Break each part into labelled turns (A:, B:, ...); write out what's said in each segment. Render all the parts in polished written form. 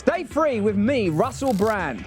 A: Day 3 with me, Russell Brand.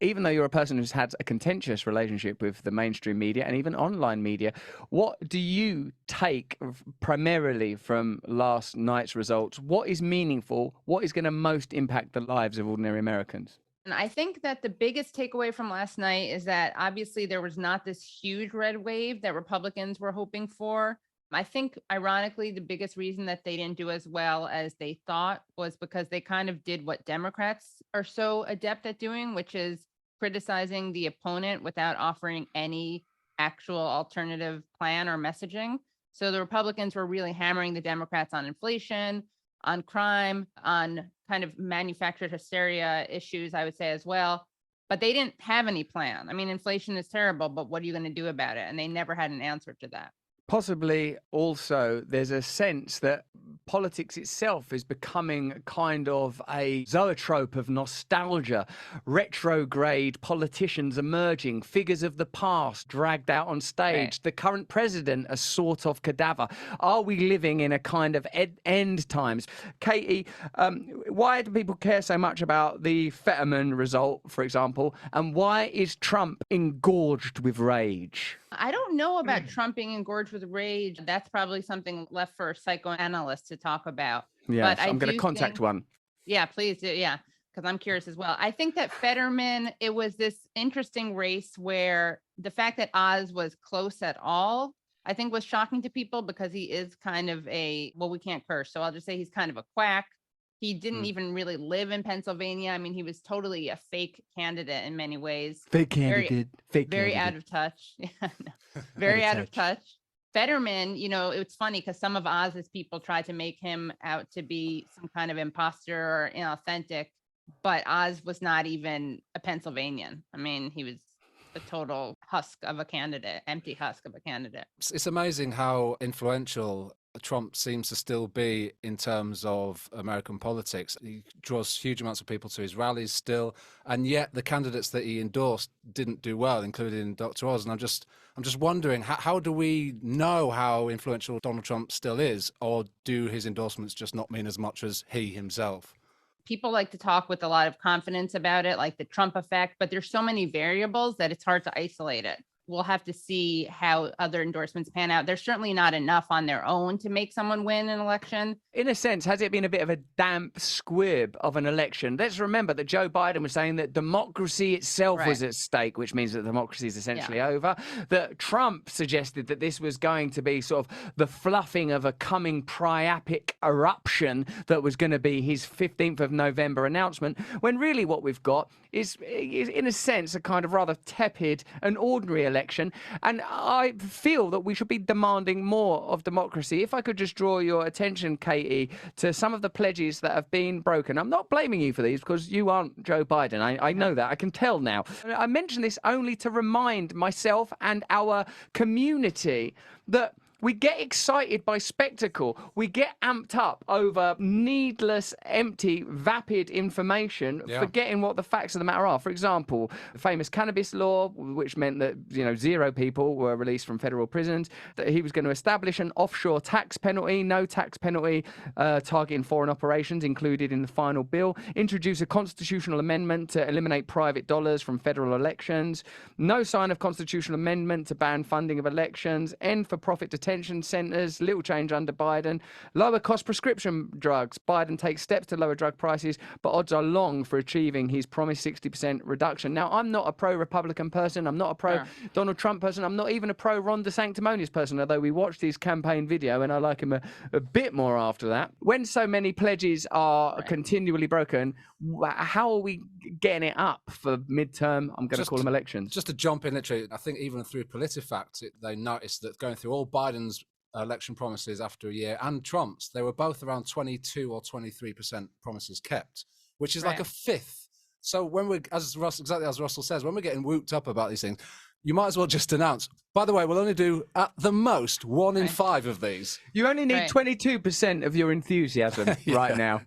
A: Even though you're a person who's had a contentious relationship with the mainstream media and even online media, what do you take primarily from last night's results? What is meaningful? What is going to most impact the lives of ordinary Americans?
B: And I think that the biggest takeaway from last night is that obviously there was not this huge red wave that Republicans were hoping for. I think, ironically, the biggest reason that they didn't do as well as they thought was because they kind of did what Democrats are so adept at doing, which is criticizing the opponent without offering any actual alternative plan or messaging. So the Republicans were really hammering the Democrats on inflation, on crime, on kind of manufactured hysteria issues, I would say as well. But they didn't have any plan. I mean, inflation is terrible, but what are you going to do about it? And they never had an answer to that.
A: Possibly also there's a sense that politics itself is becoming kind of a zoetrope of nostalgia, retrograde politicians emerging, figures of the past dragged out on stage,
B: Right.
A: the current president a sort of cadaver. Are we living in a kind of end times? Katie, why do people care so much about the Fetterman result, for example, and why is Trump engorged with rage?
B: I don't know about Trump being engorged with rage. That's probably something left for a psychoanalyst to talk about. But
A: Yes,
B: I
A: I'm going to
B: do
A: contact
B: think,
A: one.
B: yeah, please do. Yeah, because I'm curious as well. I think that Fetterman, it was this interesting race where the fact that Oz was close at all, I think was shocking to people because he is kind of well, we can't curse. So I'll just say he's kind of a quack. He didn't even really live in Pennsylvania. I mean, he was totally a fake candidate in many ways.
A: Fake
B: Very,
A: candidate. Fake
B: very
A: candidate.
B: out of touch. Yeah, no, very out of touch. Fetterman, it's funny because some of Oz's people tried to make him out to be some kind of imposter or inauthentic, but Oz was not even a Pennsylvanian. I mean, he was a total husk of a candidate, empty husk of a candidate.
C: It's amazing how influential Trump seems to still be in terms of American politics. He draws huge amounts of people to his rallies still, and yet the candidates that he endorsed didn't do well, including Dr. Oz. And I'm just wondering, how do we know how influential Donald Trump still is, or do his endorsements just not mean as much as he himself?
B: People like to talk with a lot of confidence about it, like the Trump effect, but there's so many variables that it's hard to isolate it. We'll have to see how other endorsements pan out. There's certainly not enough on their own to make someone win an election.
A: In a sense, has it been a bit of a damp squib of an election? Let's remember that Joe Biden was saying that democracy itself was at stake, which means that democracy is essentially over. That Trump suggested that this was going to be sort of the fluffing of a coming priapic eruption that was going to be his 15th of November announcement, when really what we've got is in a sense, a kind of rather tepid and ordinary election. And I feel that we should be demanding more of democracy. If I could just draw your attention, Katie, to some of the pledges that have been broken. I'm not blaming you for these because you aren't Joe Biden. I know that. I can tell now. I mention this only to remind myself and our community that we get excited by spectacle. We get amped up over needless, empty, vapid information, forgetting what the facts of the matter are. For example, the famous cannabis law, which meant that 0 people were released from federal prisons, that he was going to establish an offshore tax penalty, no tax penalty targeting foreign operations included in the final bill, introduce a constitutional amendment to eliminate private dollars from federal elections, no sign of constitutional amendment to ban funding of elections, end for profit detention centres, little change under Biden, lower cost prescription drugs. Biden takes steps to lower drug prices, but odds are long for achieving his promised 60% reduction. Now, I'm not a pro-Republican person. I'm not a pro-Donald Trump person. I'm not even a pro-Ron DeSanctimonious person, although we watched his campaign video and I like him a bit more after that. When so many pledges are continually broken, how are we getting it up for midterm, I'm going to call them elections?
C: Just to jump in, literally, I think even through PolitiFact, they noticed that going through all Biden's election promises after a year and Trump's, they were both around 22 or 23% promises kept, which is like a fifth. So when we're, exactly as Russell says, when we're getting whooped up about these things, you might as well just announce, by the way, we'll only do at the most 1 in 5 of these.
A: You only need 22% of your enthusiasm right now.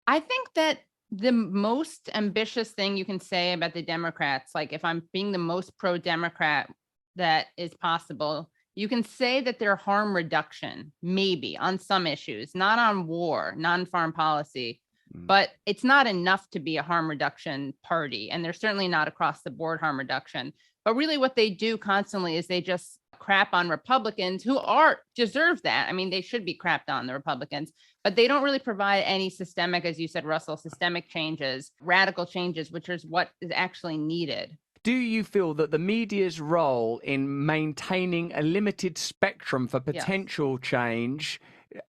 B: I think that the most ambitious thing you can say about the Democrats, like if I'm being the most pro-Democrat that is possible, you can say that they're harm reduction, maybe on some issues, not on war, not on foreign policy, but it's not enough to be a harm reduction party. And they're certainly not across the board harm reduction. But really what they do constantly is they just crap on Republicans who deserve that. I mean, they should be crapped on, the Republicans, but they don't really provide any systemic, as you said, Russell, systemic changes, radical changes, which is what is actually needed.
A: Do you feel that the media's role in maintaining a limited spectrum for potential change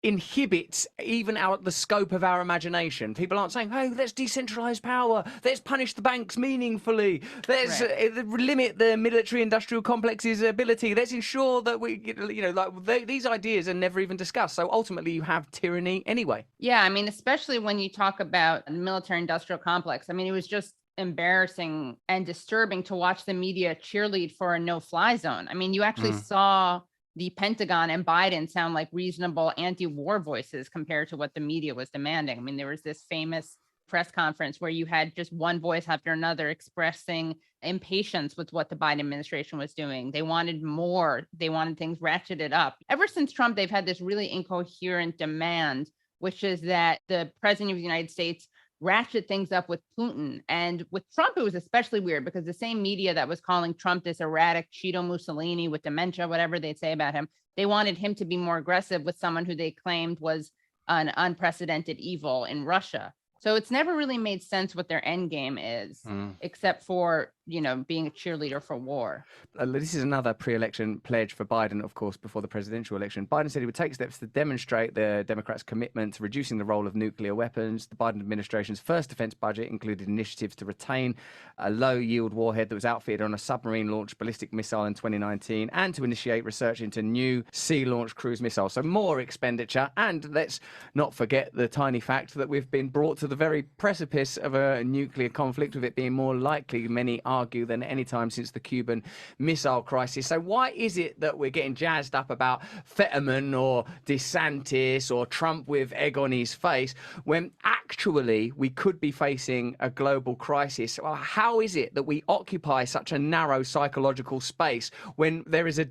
A: inhibits even the scope of our imagination? People aren't saying, hey, let's decentralize power, let's punish the banks meaningfully, let's limit the military industrial complex's ability, let's ensure that these ideas are never even discussed. So ultimately you have tyranny anyway.
B: Yeah, I mean, especially when you talk about the military industrial complex. I mean, it was just embarrassing and disturbing to watch the media cheerlead for a no-fly zone. I mean, you actually saw the Pentagon and Biden sound like reasonable anti-war voices compared to what the media was demanding. I mean, there was this famous press conference where you had just one voice after another expressing impatience with what the Biden administration was doing. They wanted more. They wanted things ratcheted up. Ever since Trump, they've had this really incoherent demand, which is that the president of the United States ratchet things up with Putin. And with Trump, it was especially weird because the same media that was calling Trump this erratic Cheeto Mussolini with dementia, whatever they'd say about him, they wanted him to be more aggressive with someone who they claimed was an unprecedented evil in Russia. So it's never really made sense what their end game is, except for, being a cheerleader for war.
A: This is another pre-election pledge for Biden, of course, before the presidential election. Biden said he would take steps to demonstrate the Democrats' commitment to reducing the role of nuclear weapons. The Biden administration's first defense budget included initiatives to retain a low-yield warhead that was outfitted on a submarine-launched ballistic missile in 2019 and to initiate research into new sea-launched cruise missiles. So more expenditure. And let's not forget the tiny fact that we've been brought to the very precipice of a nuclear conflict, with it being more likely, many argue, than any time since the Cuban Missile Crisis. So why is it that we're getting jazzed up about Fetterman or DeSantis or Trump with egg on his face when actually we could be facing a global crisis? Well, how is it that we occupy such a narrow psychological space when there is a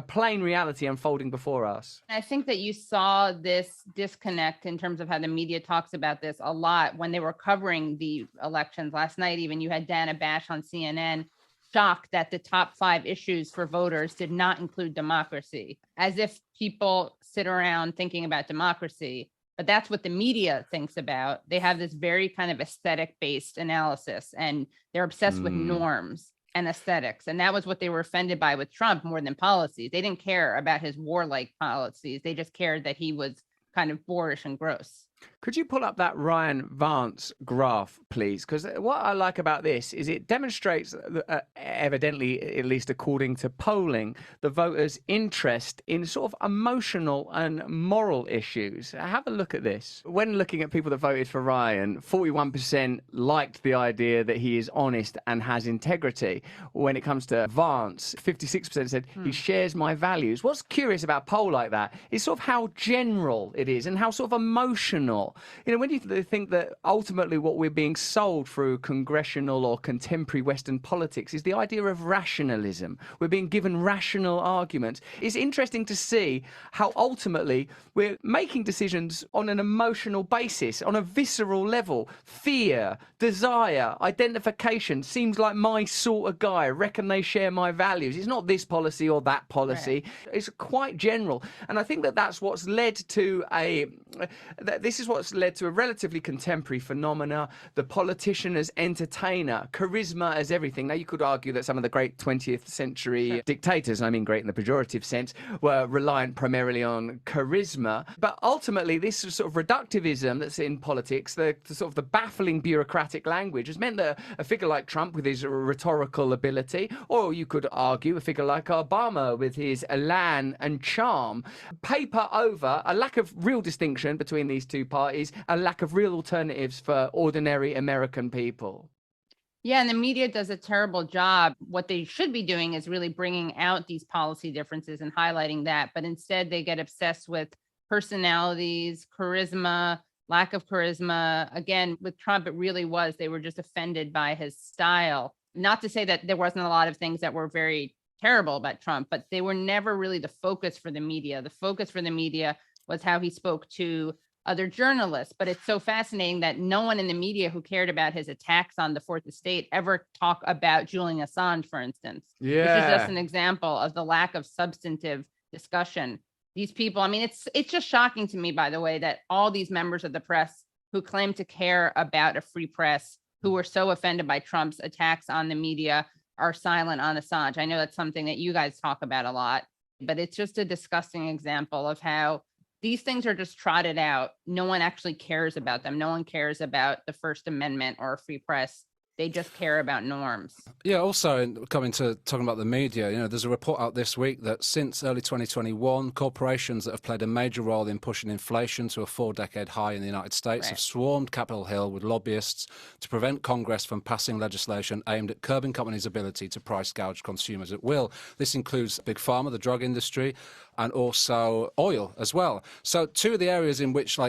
A: plain reality unfolding before us?
B: I think that you saw this disconnect in terms of how the media talks about this a lot when they were covering the elections last night. Even you had Dana Bash on CNN shocked that the top 5 issues for voters did not include democracy, as if people sit around thinking about democracy. But that's what the media thinks about. They have this very kind of aesthetic-based analysis, and they're obsessed with norms and aesthetics. And that was what they were offended by with Trump more than policies. They didn't care about his warlike policies. They just cared that he was kind of boorish and gross.
A: Could you pull up that Ryan Vance graph, please? Because what I like about this is it demonstrates, evidently, at least according to polling, the voters' interest in sort of emotional and moral issues. Have a look at this. When looking at people that voted for Ryan, 41% liked the idea that he is honest and has integrity. When it comes to Vance, 56% said he shares my values. What's curious about a poll like that is sort of how general it is and how sort of emotional. When do you think that ultimately what we're being sold through congressional or contemporary Western politics is the idea of rationalism? We're being given rational arguments. It's interesting to see how ultimately we're making decisions on an emotional basis, on a visceral level. Fear, desire, identification, seems like my sort of guy. I reckon they share my values. It's not this policy or that policy. Right. It's quite general. And I think that that's what's led to this is what's led to a relatively contemporary phenomena. The politician as entertainer, charisma as everything. Now, you could argue that some of the great 20th century dictators, and I mean great in the pejorative sense, were reliant primarily on charisma. But ultimately, this sort of reductivism that's in politics, the sort of the baffling bureaucratic language, has meant that a figure like Trump with his rhetorical ability, or you could argue a figure like Obama with his elan and charm, paper over a lack of real distinction between these two parties, a lack of real alternatives for ordinary American people.
B: Yeah, and the media does a terrible job. What they should be doing is really bringing out these policy differences and highlighting that. But instead, they get obsessed with personalities, charisma, lack of charisma. Again, with Trump, it really was, they were just offended by his style. Not to say that there wasn't a lot of things that were very terrible about Trump, but they were never really the focus for the media. The focus for the media was how he spoke to other journalists. But it's so fascinating that no one in the media who cared about his attacks on the Fourth Estate ever talk about Julian Assange, for instance, which is just an example of the lack of substantive discussion. These people, I mean, it's just shocking to me, by the way, that all these members of the press who claim to care about a free press, who were so offended by Trump's attacks on the media, are silent on Assange. I know that's something that you guys talk about a lot, but it's just a disgusting example of how these things are just trotted out. No one actually cares about them. No one cares about the First Amendment or a free press. They just care about norms.
C: Yeah, also coming to talking about the media, there's a report out this week that since early 2021, corporations that have played a major role in pushing inflation to a 4-decade high in the United States have swarmed Capitol Hill with lobbyists to prevent Congress from passing legislation aimed at curbing companies' ability to price gouge consumers at will. This includes Big Pharma, the drug industry, and also oil as well. So two of the areas in which,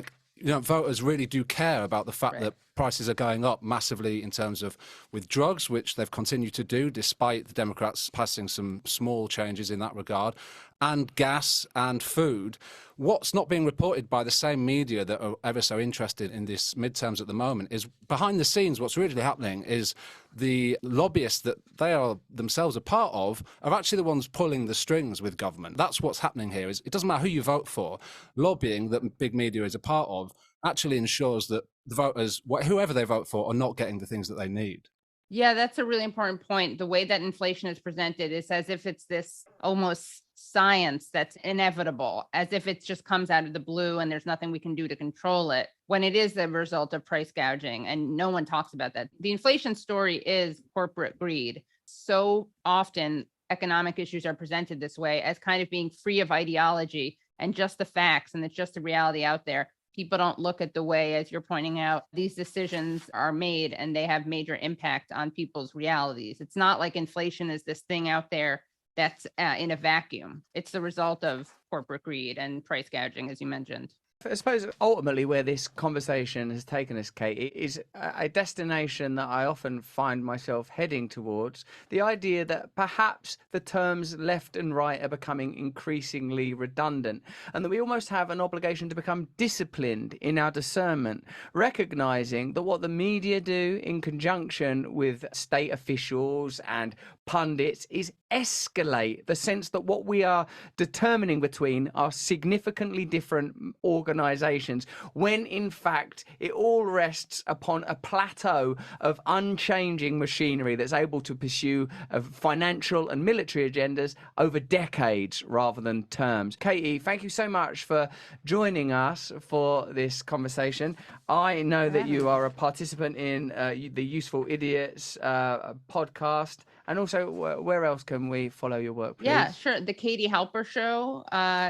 C: voters really do care about the fact that prices are going up massively in terms of with drugs, which they've continued to do despite the Democrats passing some small changes in that regard, and gas and food. What's not being reported by the same media that are ever so interested in this midterms at the moment is behind the scenes. What's really happening is the lobbyists that they are themselves a part of are actually the ones pulling the strings with government. That's what's happening here. Is it doesn't matter who you vote for. Lobbying that big media is a part of actually ensures that the voters, whoever they vote for, are not getting the things that they need.
B: Yeah, that's a really important point. The way that inflation is presented is as if it's this almost science that's inevitable, as if it just comes out of the blue and there's nothing we can do to control it, when it is the result of price gouging. And no one talks about that. The inflation story is corporate greed. So often economic issues are presented this way, as kind of being free of ideology and just the facts, and it's just the reality out there. People don't look at the way, as you're pointing out, these decisions are made and they have major impact on people's realities. It's not like inflation is this thing out there that's in a vacuum. It's the result of corporate greed and price gouging, as you mentioned.
A: I suppose ultimately where this conversation has taken us, Kate, is a destination that I often find myself heading towards. The idea that perhaps the terms left and right are becoming increasingly redundant, and that we almost have an obligation to become disciplined in our discernment, recognizing that what the media do in conjunction with state officials and pundits is escalate the sense that what we are determining between are significantly different organizations, when in fact it all rests upon a plateau of unchanging machinery that's able to pursue financial and military agendas over decades rather than terms. Katie, thank you so much for joining us for this conversation. I know that you are a participant in the Useful Idiots podcast. And also, where else can we follow your work, please?
B: Yeah, sure. The Katie Halper Show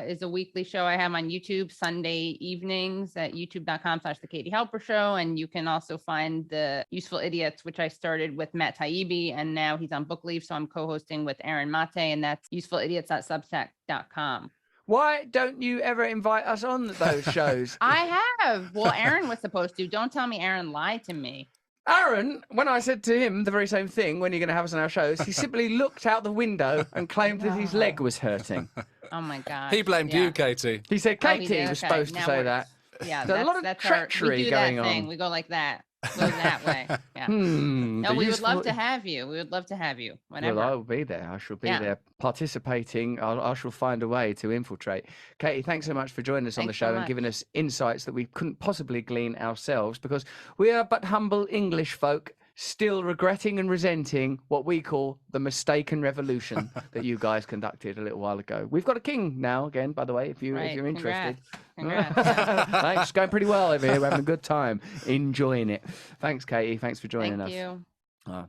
B: is a weekly show I have on YouTube Sunday evenings at youtube.com/The Katie Halper Show. And you can also find the Useful Idiots, which I started with Matt Taibbi, and now he's on book leave. So I'm co-hosting with Aaron Mate, and that's usefulidiots.substack.com.
A: Why don't you ever invite us on those shows?
B: I have. Well, Aaron was supposed to. Don't tell me Aaron lied to me.
A: Aaron, when I said to him the very same thing, when you're going to have us on our shows, he simply looked out the window and claimed that his leg was hurting.
B: Oh, my God.
C: He blamed you, Katie.
A: He said Katie was supposed to say that.
B: Yeah,
A: there's a lot of treachery
B: we do
A: going
B: that thing.
A: on.
B: We go like that. Go that way. Yeah. No, we would love to have you. We would love to have you. Whenever.
A: Well, I will be there. I shall be there participating. I shall find a way to infiltrate. Katie, thanks so much for joining us on the show and giving us insights that we couldn't possibly glean ourselves, because we are but humble English folk, still regretting and resenting what we call the mistaken revolution that you guys conducted a little while ago. We've got a king now again, by the way, if you're interested.
B: Congrats.
A: Thanks. It's going pretty well over here. We're having a good time, enjoying it. Thanks, Katie. Thanks for joining us.
B: Thank you.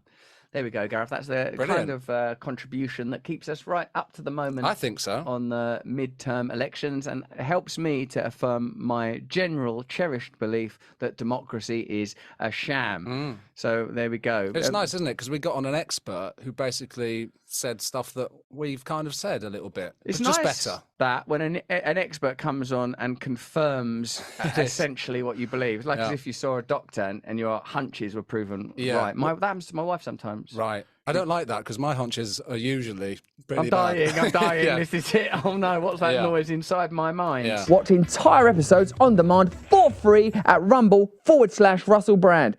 A: There we go, Gareth. That's the kind of contribution that keeps us right up to the moment.
C: I think so.
A: On the midterm elections, and helps me to affirm my general cherished belief that democracy is a sham. So there we go.
C: It's nice, isn't it? Because we got on an expert who basically said stuff that we've kind of said a little bit.
A: It's
C: just
A: nice
C: better.
A: That when an expert comes on and confirms essentially what you believe, like as if you saw a doctor and your hunches were proven right. That happens to my wife sometimes. midterms.
C: Right. I don't like that because my hunches are usually pretty
A: I'm dying.
C: bad.
A: I'm dying.
C: Yeah.
A: This is it. Oh no, what's that
C: Yeah.
A: noise inside my mind?
C: Yeah.
D: Watch entire episodes on demand for free at rumble.com/Russell Brand.